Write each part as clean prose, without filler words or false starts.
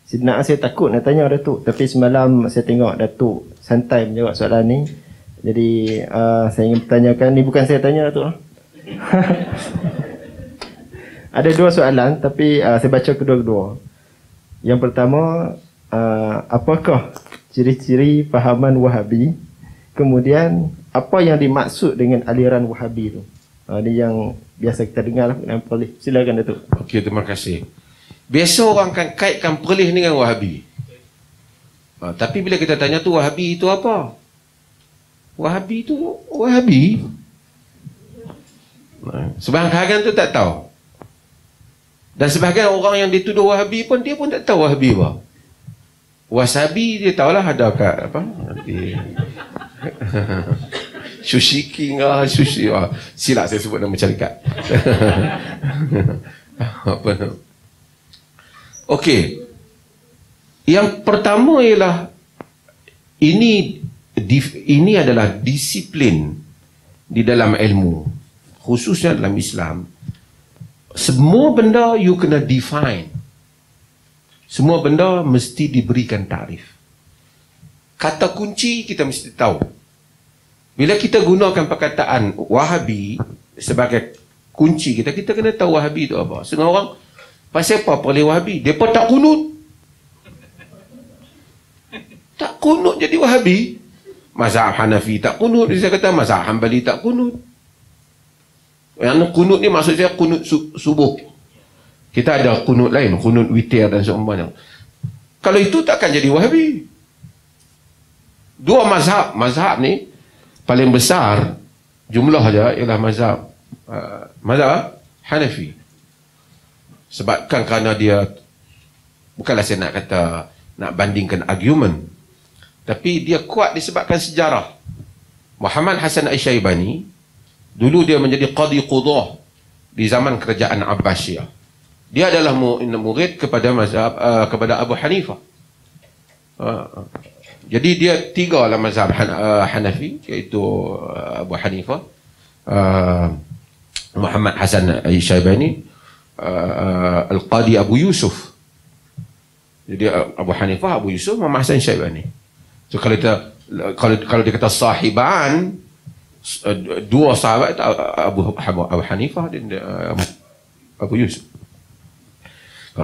Sebenarnya saya takut nak tanya Datuk, tapi semalam saya tengok Datuk santai menjawab soalan ni. Jadi saya ingin bertanyakan, ni bukan saya tanya Datuk. Ada dua soalan, tapi saya baca kedua-kedua. Yang pertama, apakah ciri-ciri fahaman Wahabi? Kemudian, apa yang dimaksud dengan aliran Wahabi tu? Ini yang biasa kita dengar lah. Silakan Datuk. Okey, terima kasih. Biasa orang kan kaitkan perlis dengan Wahabi. Tapi bila kita tanya tu Wahabi itu apa? Wahabi itu Wahabi. Sebahagian tu tak tahu. Dan sebahagian orang yang dituduh Wahabi pun dia pun tak tahu Wahabi apa. Wasabi dia tahulah ada kat apa? Sushi King sushi. Silap saya sebut nama syarikat. Apa nama? Okey. Yang pertama ialah ini adalah disiplin di dalam ilmu, khususnya dalam Islam. Semua benda you kena define. Semua benda mesti diberikan takrif. Kata kunci kita mesti tahu. Bila kita gunakan perkataan Wahabi sebagai kunci kita kena tahu Wahabi itu apa. Setengah orang pasal apa perlis Wahabi? Depa tak kunut. Tak kunut jadi Wahabi. Mazhab Hanafi tak kunut, dia kata mazhab Hanbali tak kunut. Yang kunut ni maksud saya kunut subuh. Kita ada kunut lain, kunut witir dan seumpamanya. Kalau itu takkan jadi Wahabi. Dua mazhab ni paling besar jumlah aja ialah mazhab Hanafi. Sebabkan kerana dia, bukanlah saya nak kata nak bandingkan argument, tapi dia kuat disebabkan sejarah. Muhammad Hasan Asy-Syaibani dulu dia menjadi qadi qudah di zaman kerajaan Abbasiyah. Dia adalah murid kepada mazhab kepada Abu Hanifah. Jadi dia tiga lah mazhab Hanafi, iaitu Abu Hanifah, Muhammad Hasan Asy-Syaibani, Al-Qadi Abu Yusuf. Jadi Abu Hanifah, Abu Yusuf, Muhammad Hasan Asy-Syaibani. So kalau dia kata sahiban, dua sahabat Abu Hanifah dan Abu Yusuf.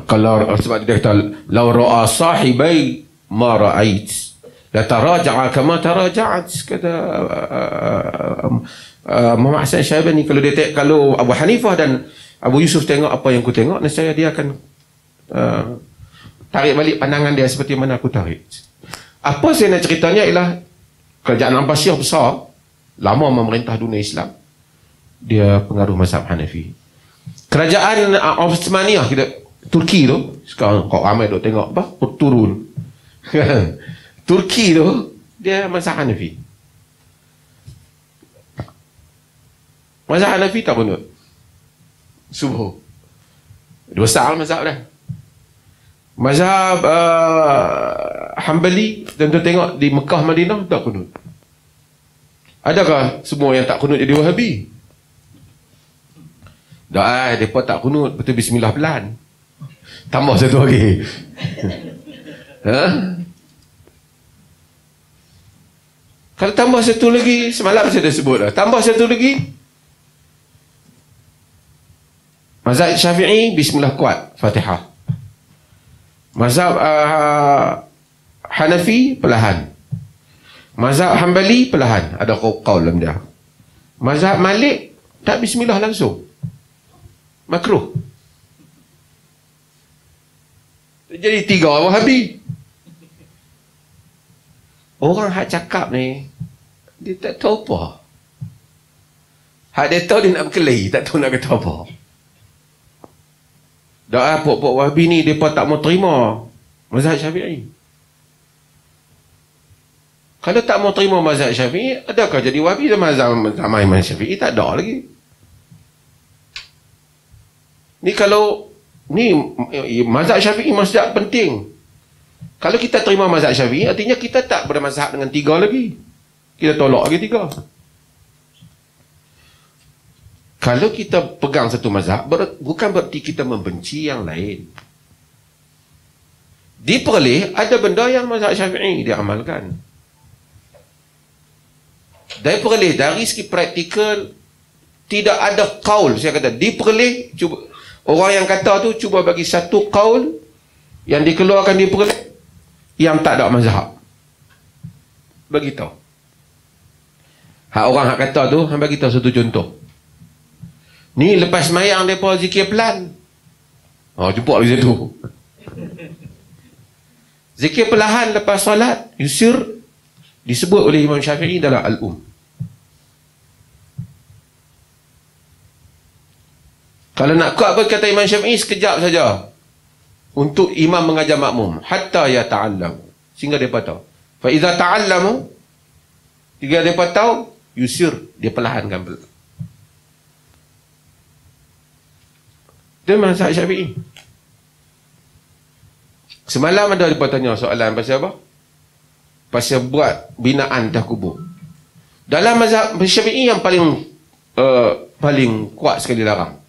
Kalau sebab dia kata law ra'a sahibai ma ra'ait la taraja'a kama taraja'at, kata Muhammad Hasan Asy-Syaibani, kalau Abu Hanifah dan Abu Yusuf tengok apa yang aku tengok, nescaya dia akan tarik balik pandangan dia seperti mana aku tarik. Apa saya nak ceritanya ialah kerajaan Abbasiyah besar, lama memerintah dunia Islam. Dia pengaruh mazhab Hanafi. Kerajaan Osmaniyah kita Turki tu, sekarang kau ramai duk tengok apa? Turun. Turki tu dia mazhab Hanafi. Mazhab Hanafi tak bunut subuh. Dua besar mazhab dah. Mazhab Hanbali, tuan-tuan tengok di Mekah Madinah tak kunut. Adakah semua yang tak kunut jadi Wahabi? Dah, mereka tak kunut, betul bismillah pelan. Tambah satu lagi. Kalau tambah satu lagi, semalam saya dah sebut dah. Tambah satu lagi, mazhab Syafi'i bismillah kuat, Fatihah. Mazhab Hanafi perlahan. Mazhab Hanbali perlahan, ada qaul dalam dia. Mazhab Malik tak bismillah langsung, makruh. Jadi tiga Wahabi. Orang hak cakap ni dia tak tahu apa. Hak dia tahu dia nak berkelahi, tak tahu nak kata apa. Dah pok-pok Wahabi ni depa tak mau terima mazhab Syafi'i. Kalau tak mau terima mazhab Syafi'i, adakah jadi Wahabi dalam mazhab Imam Syafi'i? Tak ada lagi. Ni kalau ni mazhab Syafi'i mazhab penting. Kalau kita terima mazhab Syafi'i, artinya kita tak bermazhab dengan tiga lagi. Kita tolak lagi tiga. Kalau kita pegang satu mazhab, bukan berarti kita membenci yang lain. Di Perlis ada benda yang mazhab Syafi'i diamalkan. Dari Perlis, dari segi praktikal, tidak ada kaul. Saya kata di Perlis, cuba orang yang kata tu cuba bagi satu kaul yang dikeluarkan di Perlis yang tak ada mazhab. Beritahu. Hak orang hak kata tu, hang bagi tahu satu contoh. Ni lepas mayang depa zikir pelan. Jumpa lagi satu. Zikir perlahan lepas solat, yusir, disebut oleh Imam Syafi'i dalam Al-Um. Kalau nak kuat apa kata Imam Syafi'i, sekejap saja untuk imam mengajar makmum, hatta ya ta'allam, sehingga mereka tahu. Fa idza ta'allamu, jika mereka tahu, yusir, dia perlahankan. Itu mazhab Syafi'i. Semalam ada mereka tanya soalan pasal apa? Pasal buat binaan atas kubur. Dalam mazhab Syafi'i yang paling kuat sekali larang.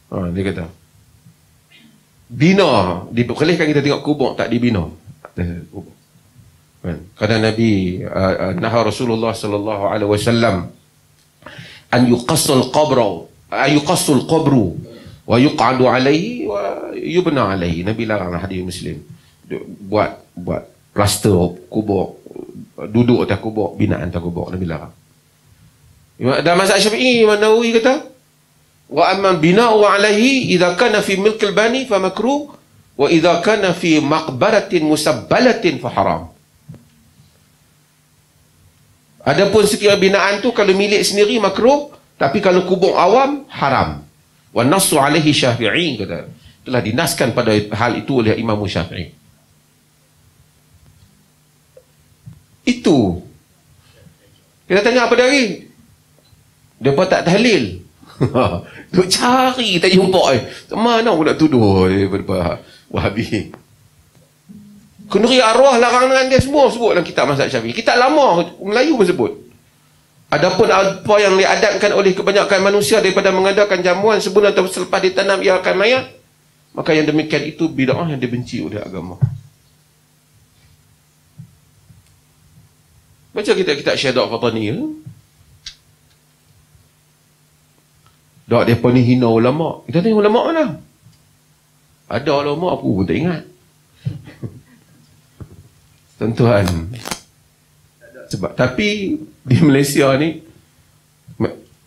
Dia kata bina, diperbolehkan kita tengok kubur tak dibina. Kata Nabi nahar Rasulullah sallallahu alaihi wasallam an yuqassul qabru wa yuq'adu alaihi wa yubna alaihi. Nabi larang, hadis Muslim, buat plaster kubur, duduk atas kubur, binaan atas kubur. Nabi larang. Dalam mazhab Syafi'i, Imam Nawawi kata wa amma bina'u alaihi idza kana fi milk al-bani fa makruh wa idza kana fi maqbaratin musabbalatin fa haram. Adapun sekiranya binaan tu kalau milik sendiri makruh, tapi kalau kubur awam haram. Wa nassu alaihi Syafi'i, kata telah dinaskan pada hal itu oleh Imam Syafi'i. Itu kita tanya apa lagi? Depa tak tahlil. Duk cari tak jumpa. Mana aku nak tuduh daripada Wahabi. Kenduri arwah larang dengan dia semua sebut dalam kitab mazhab Syafi'i. Kitab lama Melayu pun sebut. Adapun apa yang diadatkan oleh kebanyakan manusia daripada mengadakan jamuan sebelum atau selepas ditanam ia akan mayat, maka yang demikian itu bid'ah yang dibenci oleh agama. Baca kitab Syahdat Fatani. Dak mereka ni hina ulama'. Kita tengok ulama' mana? Ada ulama' aku pun tak ingat. Tuan-tuan. Sebab, tapi di Malaysia ni,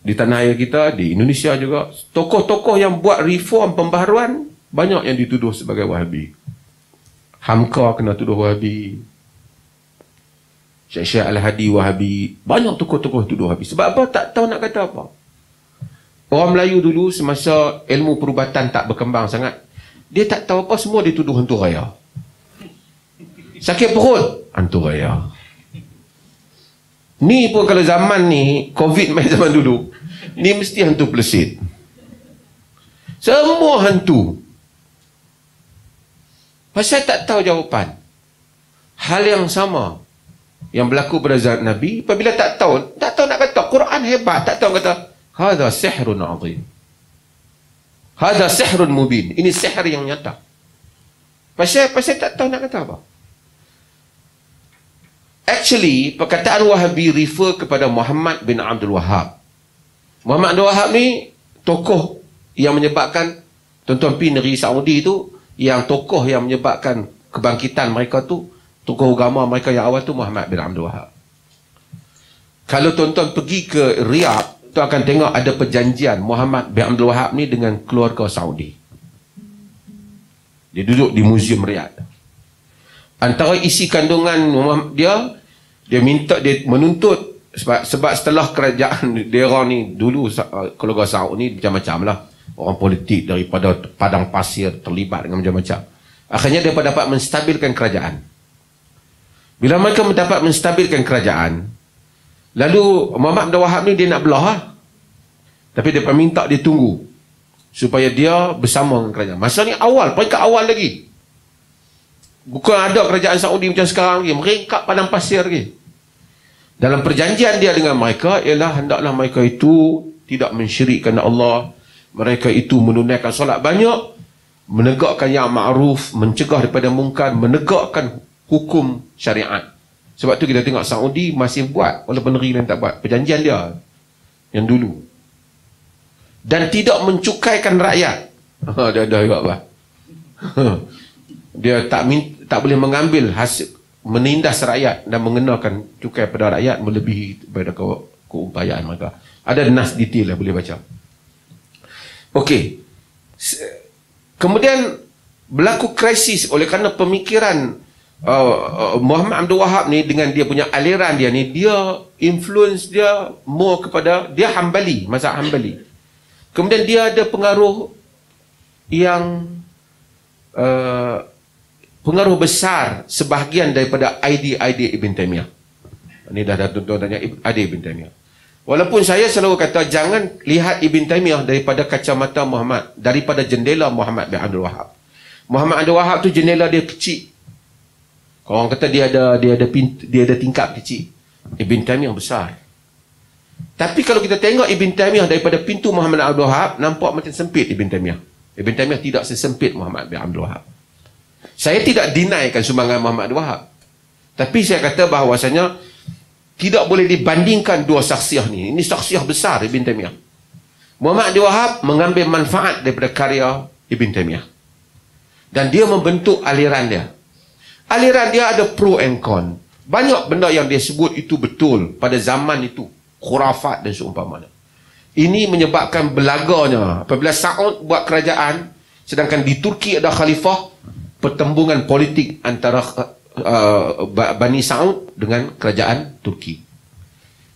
di tanah air kita, di Indonesia juga, tokoh-tokoh yang buat reform pembaharuan, banyak yang dituduh sebagai Wahabi. Hamka kena tuduh Wahabi. Syekh Al-Hadi Wahabi. Banyak tokoh-tokoh tuduh Wahabi. Sebab apa? Tak tahu nak kata apa. Orang Melayu dulu semasa ilmu perubatan tak berkembang sangat, dia tak tahu apa, semua dituduh hantu raya. Sakit perut, hantu raya. Ni pun kalau zaman ni, COVID main zaman dulu, ni mesti hantu pelesit. Semua hantu. Pasal tak tahu jawapan. Hal yang sama yang berlaku pada zaman Nabi, apabila tak tahu nak kata Quran hebat, tak tahu kata hadha sihrun azim, hadha sihrun mubin, ini sihir yang nyata. Pasal tak tahu nak kata apa. Actually, perkataan Wahabi refer kepada Muhammad bin Abdul Wahhab. Muhammad bin Wahhab ni tokoh yang menyebabkan, tuan-tuan pergi negeri Saudi tu, yang tokoh yang menyebabkan kebangkitan mereka tu, tokoh agama mereka yang awal tu Muhammad bin Abdul Wahhab. Kalau tuan-tuan pergi ke Riyadh, tu akan tengok ada perjanjian Muhammad bin Abdul Wahhab ni dengan keluarga Saudi. Dia duduk di Museum Riyadh. Antara isi kandungan dia menuntut, sebab setelah kerajaan dia ni dulu, keluarga Saud ni macam-macam lah, orang politik daripada padang pasir terlibat dengan macam-macam. Akhirnya dia dapat menstabilkan kerajaan. Bila mereka dapat menstabilkan kerajaan, lalu Muhammad bin Wahab ni dia nak belah lah. Tapi dia minta dia tunggu supaya dia bersama dengan kerajaan. Masa ni awal, peringkat awal lagi. Bukan ada kerajaan Saudi macam sekarang lagi, meringkap padang pasir lagi. Dalam perjanjian dia dengan mereka ialah hendaklah mereka itu tidak mensyirikkan Allah, mereka itu menunaikan solat banyak, menegakkan yang ma'ruf, mencegah daripada mungkar, menegakkan hukum syariat. Sebab tu kita tengok Saudi masih buat, walaupun negeri lain tak buat. Perjanjian dia yang dulu. Dan tidak mencukaikan rakyat. Dia dah juga apa? Dia tak boleh mengambil hasil, menindas rakyat dan mengenakan cukai pada rakyat melebihi daripada keupayaan mereka. Ada nas detail lah, boleh baca. Okey. Kemudian berlaku krisis oleh kerana pemikiran Muhammad Abdul Wahab ni dengan dia punya aliran dia ni, dia influence dia more kepada, dia Hambali, mazhab Hambali. Kemudian dia ada pengaruh yang pengaruh besar sebahagian daripada idea-idea Ibn Taymiyah. Ini dah tuan-tuan tanya idea Ibn Taymiyah. Walaupun saya selalu kata jangan lihat Ibn Taymiyah daripada kacamata Muhammad, daripada jendela Muhammad bin Abdul Wahab. Muhammad Abdul Wahab tu jendela dia kecil. Orang kata dia ada tingkap kecil. Ibn Taymiyah besar. Tapi kalau kita tengok Ibn Taymiyah daripada pintu Muhammad Abdul Wahab, nampak macam sempit Ibn Taymiyah. Ibn Taymiyah tidak sesempit Muhammad bin Abdul Wahab. Saya tidak denikan sumbangan Muhammad Abdul Wahab. Tapi saya kata bahawasanya tidak boleh dibandingkan dua saksiah ni. Ini saksiah besar Ibn Taymiyah. Muhammad Abdul Wahab mengambil manfaat daripada karya Ibn Taymiyah. Dan dia membentuk aliran dia. Aliran dia ada pro and con. Banyak benda yang dia sebut itu betul pada zaman itu. Khurafat dan seumpamanya. Ini menyebabkan belaganya. Apabila Saud buat kerajaan, sedangkan di Turki ada khalifah, pertembungan politik antara Bani Saud dengan kerajaan Turki.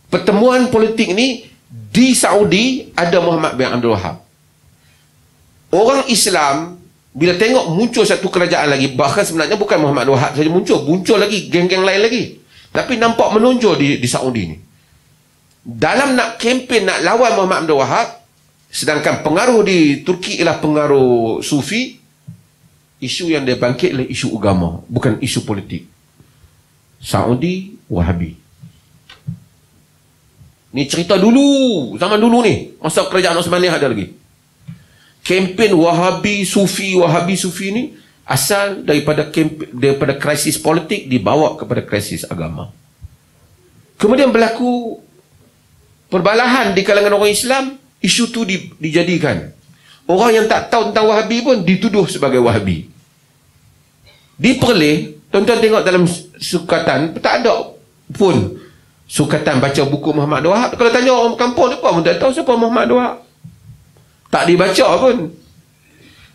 Pertemuan politik ini di Saudi ada Muhammad bin Abdul Wahab. Orang Islam bila tengok muncul satu kerajaan lagi, bahkan sebenarnya bukan Muhammad Abdul Wahab saja muncul lagi geng-geng lain lagi. Tapi nampak menonjol di Saudi ni. Dalam nak kempen nak lawan Muhammad Abdul Wahab, sedangkan pengaruh di Turki ialah pengaruh Sufi, isu yang dia bangkit adalah isu agama, bukan isu politik. Saudi Wahabi. Ni cerita dulu, zaman dulu ni, masa kerajaan Osmaniyah ada lagi. Kempen Wahabi Sufi ni asal daripada krisis politik dibawa kepada krisis agama. Kemudian berlaku perbalahan di kalangan orang Islam, isu tu dijadikan. Orang yang tak tahu tentang Wahabi pun dituduh sebagai Wahabi. Di Perlis, tuan-tuan tengok dalam sukatan, tak ada pun sukatan baca buku Muhammad Abdul Wahab. Kalau tanya orang kampung ni pun tak tahu siapa Muhammad Abdul Wahab. Tak dibaca pun.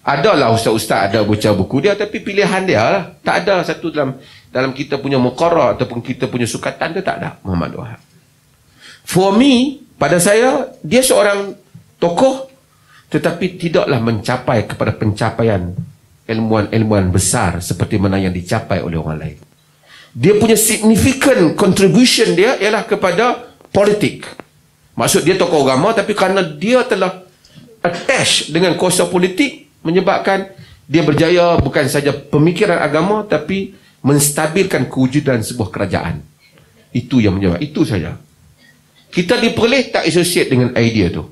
Adalah ustaz-ustaz ada baca buku dia, tapi pilihan dia lah. Tak ada satu dalam kita punya muqarrar ataupun kita punya sukatan tu tak ada Muhammad Abdul Wahab. For me, pada saya, dia seorang tokoh tetapi tidaklah mencapai kepada pencapaian ilmuwan-ilmuwan besar seperti mana yang dicapai oleh orang lain. Dia punya significant contribution dia ialah kepada politik. Maksud dia tokoh agama, tapi kerana dia telah attach dengan kuasa politik, menyebabkan dia berjaya bukan saja pemikiran agama tapi menstabilkan kewujudan sebuah kerajaan. Itu yang menyebabkan. Itu saja. Kita diperoleh tak associate dengan idea tu.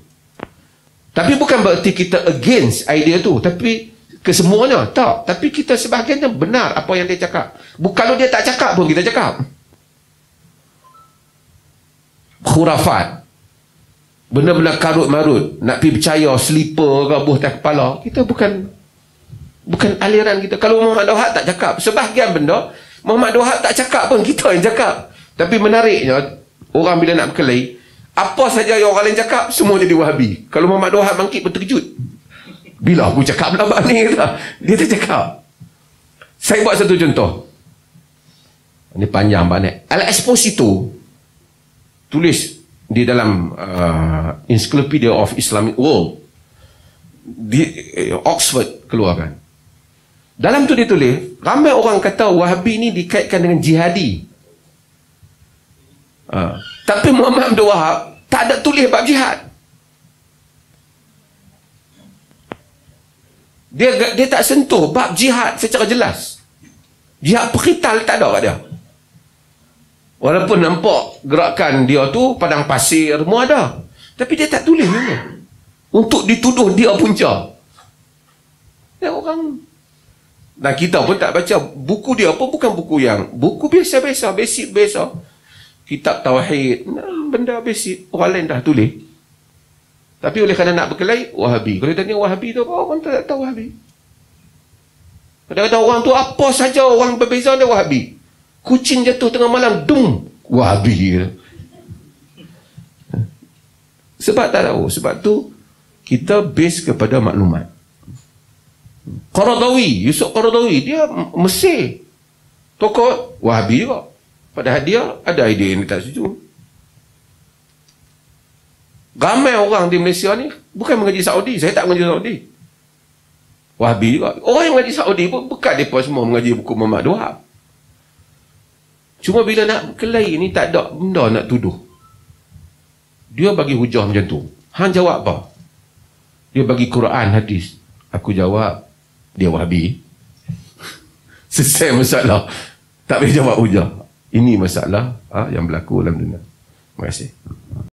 Tapi bukan bererti kita against idea tu, tapi kesemuanya tak. Tapi kita sebahagiannya benar apa yang dia cakap. Kalau dia tak cakap pun kita cakap. Khurafat, benda-benda karut-marut, nak pergi percaya slipper ke buah atas kepala, kita bukan aliran kita. Kalau Muhammad Abdul Wahab tak cakap, sebahagian benda Muhammad Abdul Wahab tak cakap pun kita yang cakap. Tapi menariknya, orang bila nak berkelahi, apa saja yang orang lain cakap, semua jadi Wahabi. Kalau Muhammad Abdul Wahab bangkit berterkejut. Bila aku cakap belakang ni, dia tak cakap. Saya buat satu contoh. Ini panjang banyak. Al-Esposito tulis di dalam Encyclopedia of Islamic World di Oxford keluarkan. Dalam tu dia tulis, ramai orang kata Wahabi ni dikaitkan dengan jihadi. Tapi Muhammad Abdul Wahab tak ada tulis bab jihad. Dia tak sentuh bab jihad secara jelas. Jihad perkital tak ada kat dia. Walaupun nampak gerakan dia tu padang pasir semua ada, tapi dia tak tulis mana. Untuk dituduh dia punca. Dia orang. Dan kita pun tak baca buku dia apa, bukan buku biasa-biasa, basic biasa. Kitab tauhid, benda basic, orang lain dah tulis. Tapi oleh kerana nak berkelahi, Wahabi. Kalau tanya Wahabi tu apa, orang tak tahu Wahabi. Kadang-kadang orang tu apa saja orang berbeza dia Wahabi. Kucing jatuh tengah malam, dum, Wahabi. Sebab tak tahu. Sebab tu kita base kepada maklumat. Qaradawi, Yusuf Qaradawi, dia Mesir. Tokoh Wahabi juga. Padahal dia ada idea yang tak setuju. Ramai orang di Malaysia ni bukan mengaji Saudi. Saya tak mengaji Saudi. Wahabi juga. Orang yang mengaji Saudi pun bekat mereka semua mengaji buku Muhammad Wahab. Cuma bila nak berkelahi ni tak ada benda nak tuduh. Dia bagi hujah macam tu. Hang jawab apa? Dia bagi Quran, hadis. Aku jawab, dia Wahabi. Selesai masalah. Tak boleh jawab hujah. Ini masalah yang berlaku dalam dunia. Terima kasih.